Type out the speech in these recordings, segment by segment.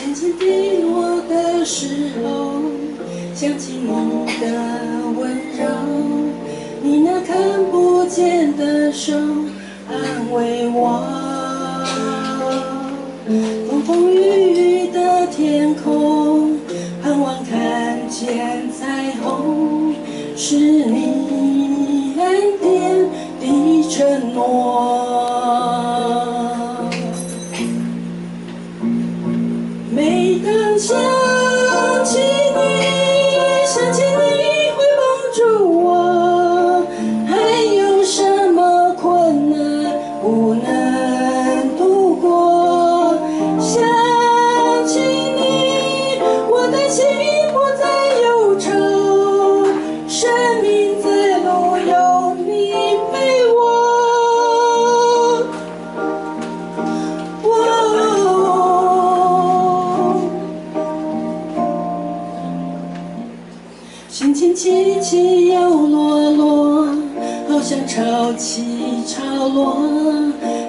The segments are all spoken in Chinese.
轻轻地落的时候，想起你的温柔，你那看不见的手安慰我。风风雨雨的天空，盼望看见彩虹，是你恩典的承诺。每当想起你，想起你会帮助我，还有什么困难不能度过？想起你，我的心不再忧愁，生命在路有你陪我。心情起起又落落，好像潮起潮落。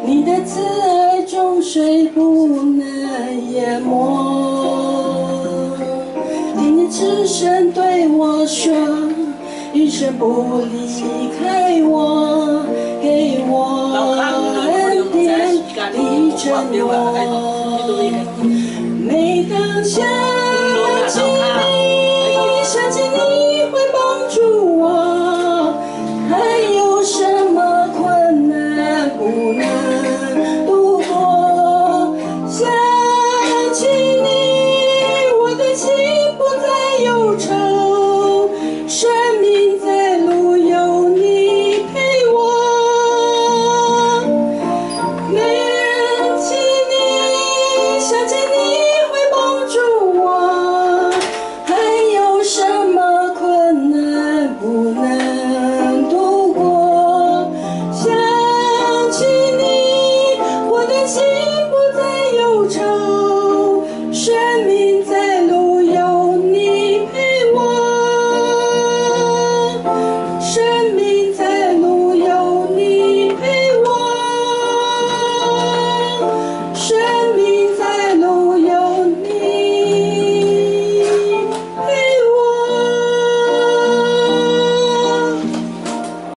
你的慈爱中水不能淹没。听你此声对我说，一生不离开我，给我恩典的承诺。每当想